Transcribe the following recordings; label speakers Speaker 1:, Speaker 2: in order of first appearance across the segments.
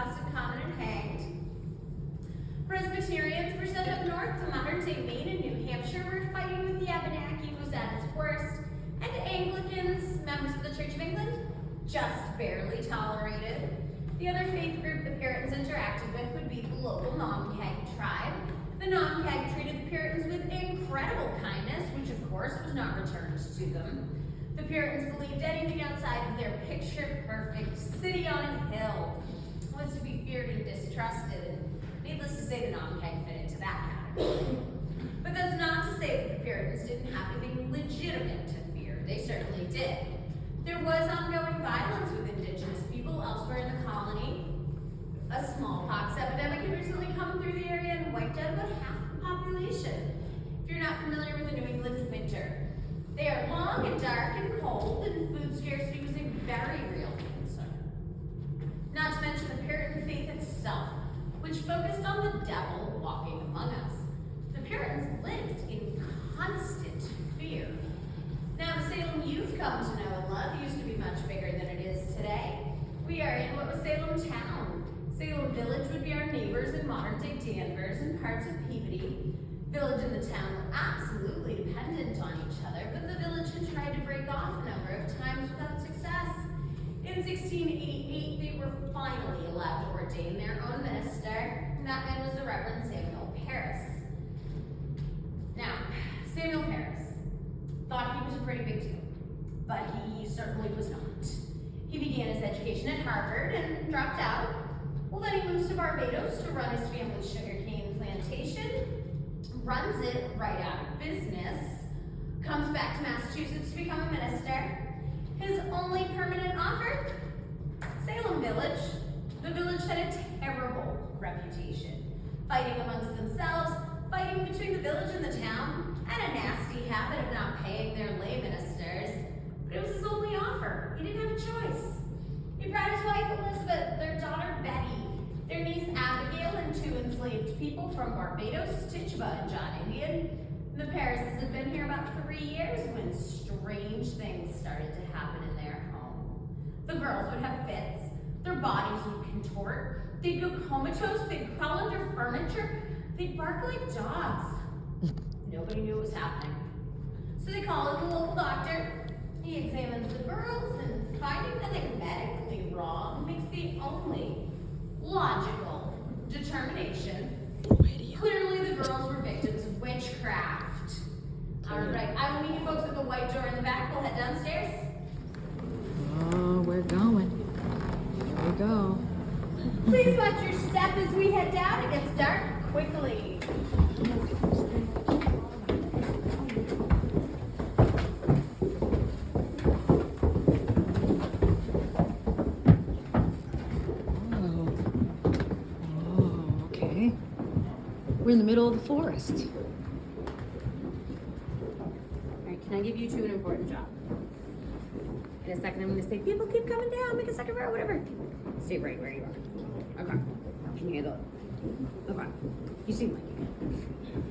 Speaker 1: accosted, common, and hanged. Presbyterians were sent up north to modern-day Maine and New Hampshire, where fighting with the Abenaki was at its worst, and Anglicans, members of the Church of England, just barely tolerated. The other faith group the Puritans interacted with would be the local Nomkag tribe. The Nomkag treated the Puritans with incredible kindness, which of course was not returned to them. The Puritans believed anything outside of their picture-perfect city on a hill was to be feared and distrusted, and needless to say, the Nomkag fit into that category. But that's not to say that the Puritans didn't have anything legitimate to fear. They certainly did. There was ongoing violence with indigenous people elsewhere in the colony. A smallpox epidemic had recently come through the area and wiped out about half the population. If you're not familiar with the New England winter, they are long and dark and cold, and food scarcity was a very real concern. Not to mention the Puritan faith itself, which focused on the devil walking among us. The Puritans lived in constant fear. Now, the Salem you've come to know and love used to be much bigger than it is today. We are in what was Salem town. Salem village would be our neighbors in modern-day Danvers and parts of Peabody. Village and the town were absolutely dependent on each other, but the village had tried to break off a number of times without success. In 1688, they were finally allowed to ordain their own minister, and that man was the Reverend Samuel Parris. Now, Samuel Parris thought he was a pretty big deal, but he certainly was not. He began his education at Harvard and dropped out. Well, then he moves to Barbados to run his family's sugarcane plantation, runs it right out of business, comes back to Massachusetts to become a minister. His only permanent offer? Salem Village. The village had a terrible reputation, fighting amongst themselves, fighting between the village and the town, and a nasty habit of not paying their lay ministers. But it was his only offer. He didn't have a choice. He brought his wife Elizabeth, their daughter Betty, their niece Abigail, and 2 enslaved people from Barbados, Tituba, and John Indian. The Parrises had been here about 3 years when strange things started to happen in their home. The girls would have fits, their bodies would contort, they'd go comatose, they'd crawl under furniture, they'd bark like dogs. Nobody knew what was happening. So they called in the local doctor. He examines the girls and finding nothing medically wrong makes the only logical determination. Clearly the girls were victims of witchcraft. All right, I will meet you folks at the white door in the back. We'll head downstairs.
Speaker 2: Oh, we're going. Here we go.
Speaker 1: Please watch your step as we head down. It gets dark quickly.
Speaker 2: We're in the middle of the forest.
Speaker 1: All right, can I give you 2 an important job? In a second, I'm going to say, people keep coming down, make a second row, whatever. Stay right where you are. Okay. Can you handle it? Okay. You seem like you can.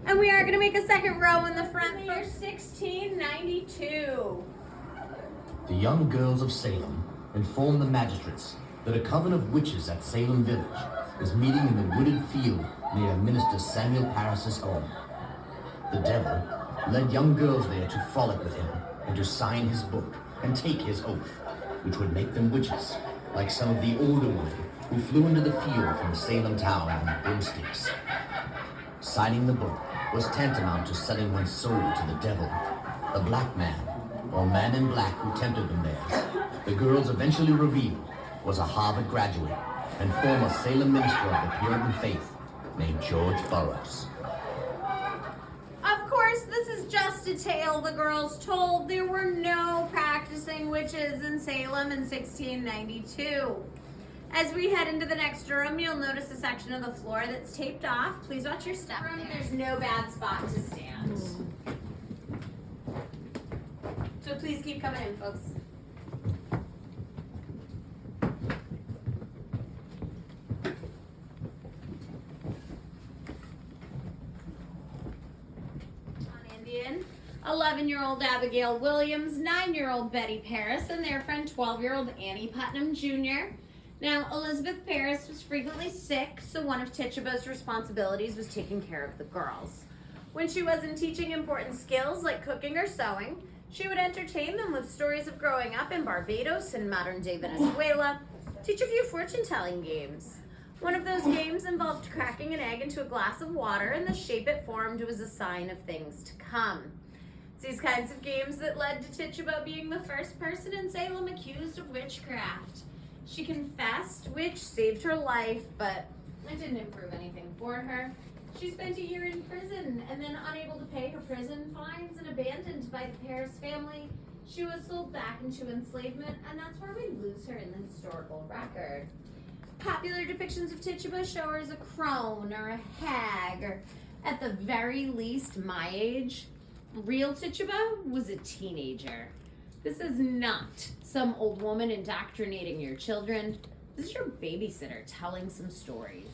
Speaker 1: And we are going to make a second row in the front for 1692.
Speaker 3: The young girls of Salem informed the magistrates that a coven of witches at Salem Village is meeting in the wooded field near Minister Samuel Parris's home. The devil led young girls there to frolic with him and to sign his book and take his oath, which would make them witches, like some of the older women who flew into the field from Salem town on broomsticks. Signing the book was tantamount to selling one's soul to the devil, the black man, or man in black who tempted them there. The girls eventually revealed was a Harvard graduate and former Salem minister of the Puritan faith named George Burroughs.
Speaker 1: Of course, this is just a tale the girls told. There were no practicing witches in Salem in 1692. As we head into the next room, you'll notice a section of the floor that's taped off. Please watch your step. There's no bad spot to stand. So please keep coming in, folks. Indian, 11-year-old 13-year-old Abigail Williams, 9-year-old Betty Paris, and their friend 12-year-old Annie Putnam Jr. Now, Elizabeth Paris was frequently sick, so one of Tituba's responsibilities was taking care of the girls. When she wasn't teaching important skills like cooking or sewing, she would entertain them with stories of growing up in Barbados and modern-day Venezuela, teach a few fortune-telling games. One of those games involved cracking an egg into a glass of water, and the shape it formed was a sign of things to come. It's these kinds of games that led to Tituba being the first person in Salem accused of witchcraft. She confessed, which saved her life, but it didn't improve anything for her. She spent a year in prison, and then unable to pay her prison fines and abandoned by the Paris family, she was sold back into enslavement, and that's where we lose her in the historical record. Popular depictions of Tituba show her as a crone or a hag, or at the very least my age. Real Tituba was a teenager. This is not some old woman indoctrinating your children. This is your babysitter telling some stories.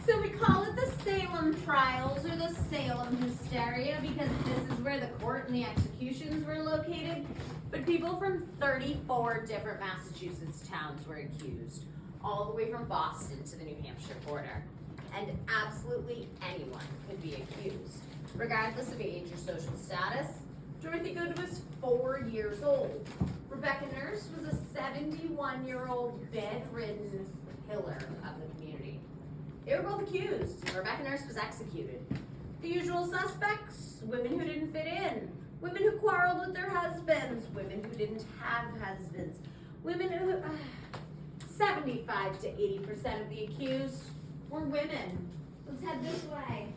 Speaker 1: So we call it the Salem trials or the Salem hysteria because this is where the court and the executions were located. But people from 34 different Massachusetts towns were accused, all the way from Boston to the New Hampshire border. And absolutely anyone could be accused, regardless of age or social status. Dorothy Good was 4 years old. Rebecca Nurse was a 71-year-old bedridden pillar of the community. They were both accused, and Rebecca Nurse was executed. The usual suspects: women who didn't fit in, women who quarreled with their husbands, women who didn't have husbands, women who... 75 to 80% of the accused were women. Let's head this way.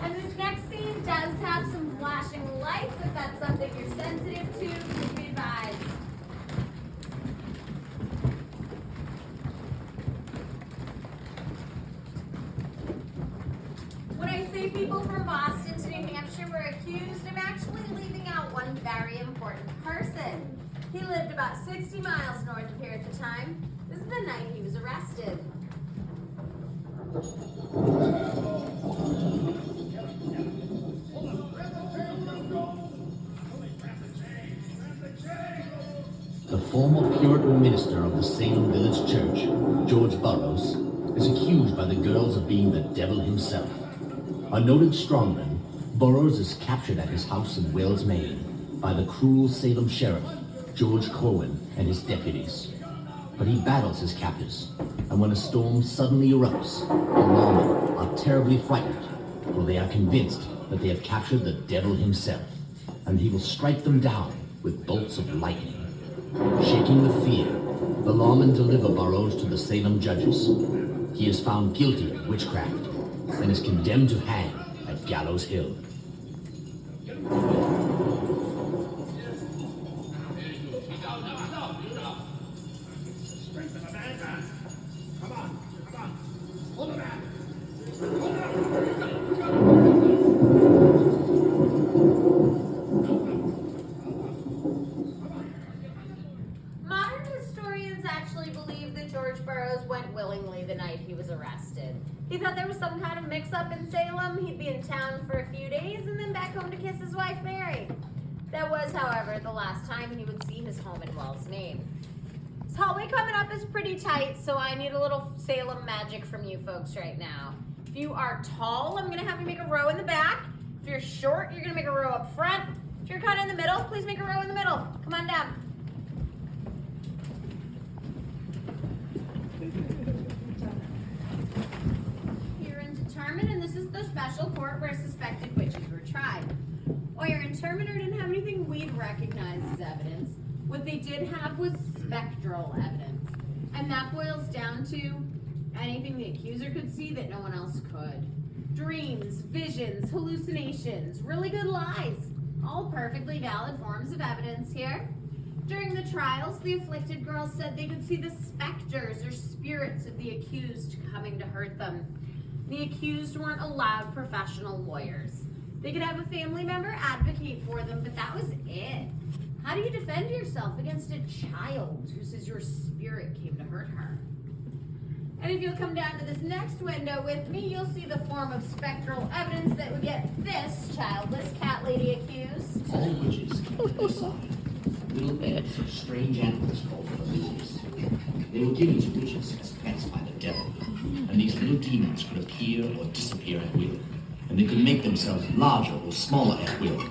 Speaker 1: And this next scene does have some flashing lights. If that's something you're sensitive to, please be advised. When I say people from Boston to New Hampshire were accused, I'm actually leaving out one very important person. He lived about 60 miles north of here at the time. This is the night he was arrested.
Speaker 3: The former Puritan minister of the Salem Village Church, George Burroughs, is accused by the girls of being the devil himself. A noted strongman, Burroughs is captured at his house in Wells, Maine, by the cruel Salem sheriff, George Corwin, and his deputies. But he battles his captors, and when a storm suddenly erupts, the lawmen are terribly frightened, for they are convinced that they have captured the devil himself, and he will strike them down with bolts of lightning. Shaking with fear, the lawmen deliver Burroughs to the Salem judges. He is found guilty of witchcraft and is condemned to hang at Gallows Hill.
Speaker 1: Modern historians actually believe that George Burroughs went willingly the night he was arrested. He thought there was some kind of mix-up in Salem. He'd be in town for a few days and then back home to kiss his wife, Mary. That was, however, the last time he would see his home in Wells, Maine. This hallway coming up is pretty tight, so I need a little Salem magic from you folks right now. If you are tall, I'm gonna have you make a row in the back. If you're short, you're gonna make a row up front. If you're kind of in the middle, please make a row in the middle. Come on down. You're indeterminate, and this is the special court where suspected witches were tried. While your interpreter didn't have anything we'd recognize as evidence, what they did have was spectral evidence. And that boils down to anything the accuser could see that no one else could. Dreams, visions, hallucinations, really good lies. All perfectly valid forms of evidence here. During the trials, the afflicted girls said they could see the specters or spirits of the accused coming to hurt them. The accused weren't allowed professional lawyers. They could have a family member advocate for them, but that was it. How do you defend yourself against a child who says your spirit came to hurt her? And if you'll come down to this next window with me, you'll see the form of spectral evidence that would get this childless cat lady accused.
Speaker 3: All witches kept their side. Little eggs of strange animals called familiars. They were given to witches as pets by the devil, and these little demons could appear or disappear at will, and they could make themselves larger or smaller at will,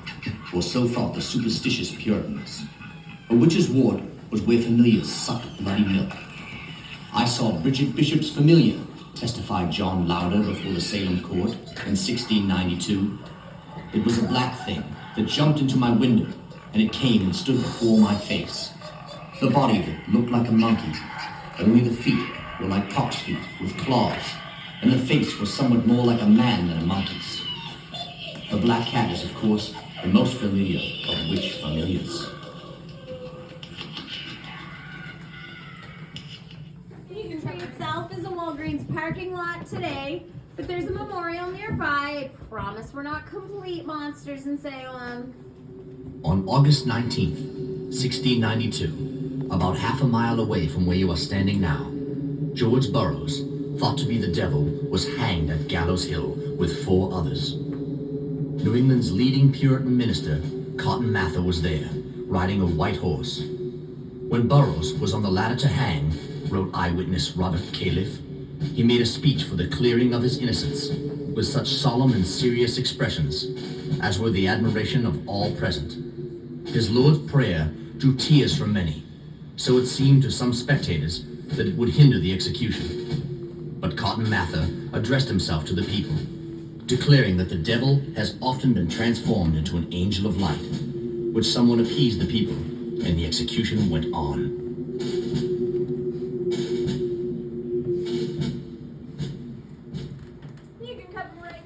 Speaker 3: or so thought the superstitious Puritans. A witch's ward was where familiars sucked bloody milk. I saw Bridget Bishop's familiar, testified John Lauder before the Salem court in 1692. It was a black thing that jumped into my window, and it came and stood before my face. The body of it looked like a monkey, only the feet were like cock's feet with claws, and the face was somewhat more like a man than a monkey's. The black cat is, of course, the most familiar of witch familiars.
Speaker 1: Union Tree itself is a Walgreens parking lot today, but there's a memorial nearby. I promise we're not complete monsters in Salem.
Speaker 3: On August 19th, 1692, about half a mile away from where you are standing now, George Burroughs, thought to be the devil, was hanged at Gallows Hill with 4 others. New England's leading Puritan minister, Cotton Mather, was there, riding a white horse. When Burroughs was on the ladder to hang, wrote eyewitness Robert Califf, he made a speech for the clearing of his innocence, with such solemn and serious expressions, as were the admiration of all present. His Lord's Prayer drew tears from many, so it seemed to some spectators that it would hinder the execution. But Cotton Mather addressed himself to the people, declaring that the devil has often been transformed into an angel of light, which someone appeased the people, and the execution went on.
Speaker 1: You can come right.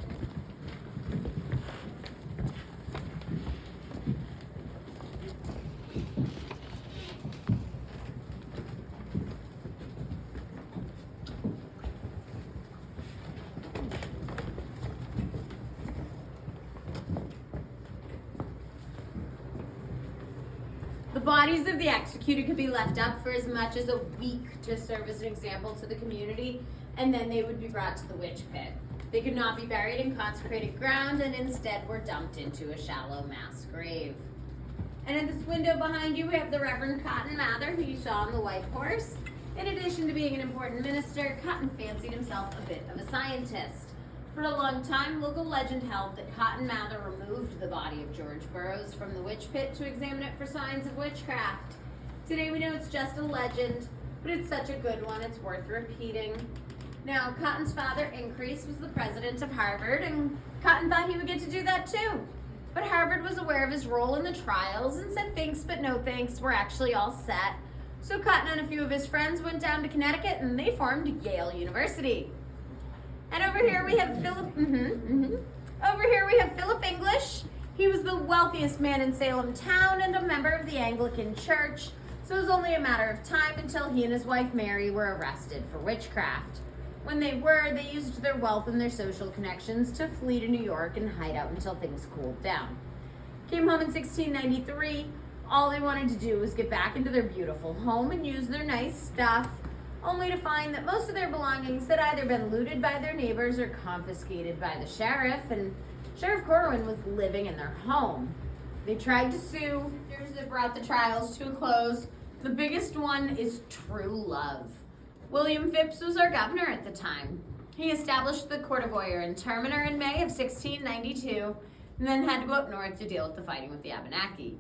Speaker 1: The bodies of the executed could be left up for as much as a week to serve as an example to the community, and then they would be brought to the witch pit. They could not be buried in consecrated ground, and instead were dumped into a shallow mass grave. And in this window behind you, we have the Reverend Cotton Mather, who you saw on the white horse. In addition to being an important minister, Cotton fancied himself a bit of a scientist. For a long time, local legend held that Cotton Mather removed the body of George Burroughs from the witch pit to examine it for signs of witchcraft. Today we know it's just a legend, but it's such a good one it's worth repeating. Now, Cotton's father, Increase, was the president of Harvard, and Cotton thought he would get to do that too. But Harvard was aware of his role in the trials and said thanks but no thanks, we're actually all set. So Cotton and a few of his friends went down to Connecticut and they formed Yale University. And over here we have Philip English. He was the wealthiest man in Salem town and a member of the Anglican Church. So it was only a matter of time until he and his wife Mary were arrested for witchcraft. When they were, they used their wealth and their social connections to flee to New York and hide out until things cooled down. Came home in 1693. All they wanted to do was get back into their beautiful home and use their nice stuff, only to find that most of their belongings had either been looted by their neighbors or confiscated by the sheriff, and Sheriff Corwin was living in their home. They tried to sue. That brought the trials to a close. The biggest one is true love. William Phipps was our governor at the time. He established the Court of Oyer and Terminer in May of 1692, and then had to go up north to deal with the fighting with the Abenaki.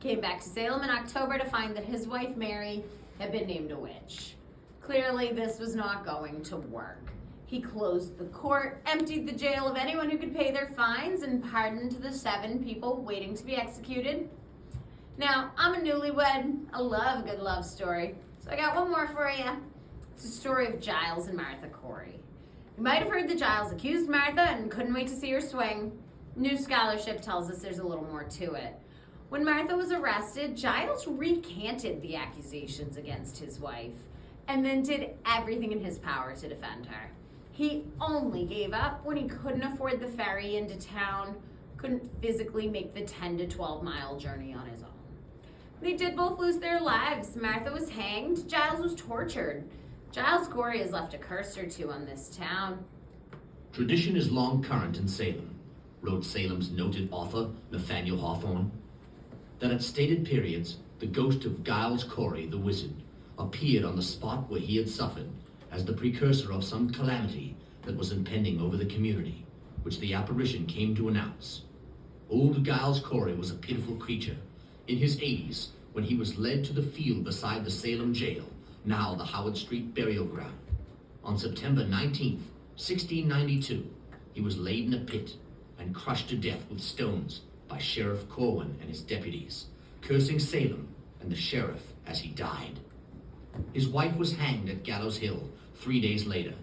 Speaker 1: Came back to Salem in October to find that his wife Mary had been named a witch. Clearly, this was not going to work. He closed the court, emptied the jail of anyone who could pay their fines, and pardoned the 7 people waiting to be executed. Now, I'm a newlywed. I love a good love story. So I got one more for you. It's the story of Giles and Martha Corey. You might have heard that Giles accused Martha and couldn't wait to see her swing. New scholarship tells us there's a little more to it. When Martha was arrested, Giles recanted the accusations against his wife and then did everything in his power to defend her. He only gave up when he couldn't afford the ferry into town, couldn't physically make the 10 to 12 mile journey on his own. They did both lose their lives. Martha was hanged, Giles was tortured. Giles Corey has left a curse or two on this town.
Speaker 3: Tradition is long current in Salem, wrote Salem's noted author, Nathaniel Hawthorne, that at stated periods, the ghost of Giles Corey, the wizard, appeared on the spot where he had suffered as the precursor of some calamity that was impending over the community, which the apparition came to announce. Old Giles Corey was a pitiful creature, in his 80s, when he was led to the field beside the Salem jail, now the Howard Street burial ground. On September 19th, 1692, he was laid in a pit and crushed to death with stones by Sheriff Corwin and his deputies, cursing Salem and the sheriff as he died. His wife was hanged at Gallows Hill 3 days later.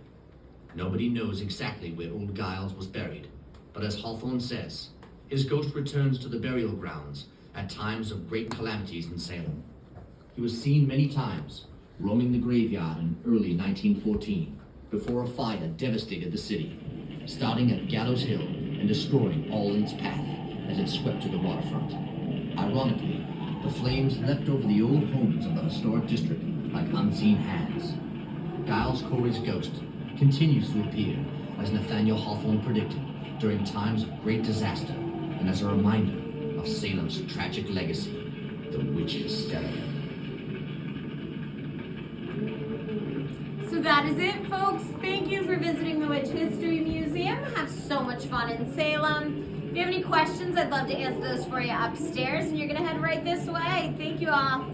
Speaker 3: Nobody knows exactly where old Giles was buried, but as Hawthorne says, his ghost returns to the burial grounds at times of great calamities in Salem. He was seen many times, roaming the graveyard in early 1914, before a fire devastated the city, starting at Gallows Hill and destroying all in its path as it swept to the waterfront. Ironically, the flames leapt over the old homes of the historic district like unseen hands. Giles Corey's ghost continues to appear, as Nathaniel Hawthorne predicted, during times of great disaster and as a reminder of Salem's tragic legacy, the witch hysteria.
Speaker 1: So that is it, folks. Thank you for visiting the Witch History Museum. Have so much fun in Salem. If you have any questions, I'd love to answer those for you upstairs, and you're going to head right this way. Thank you all.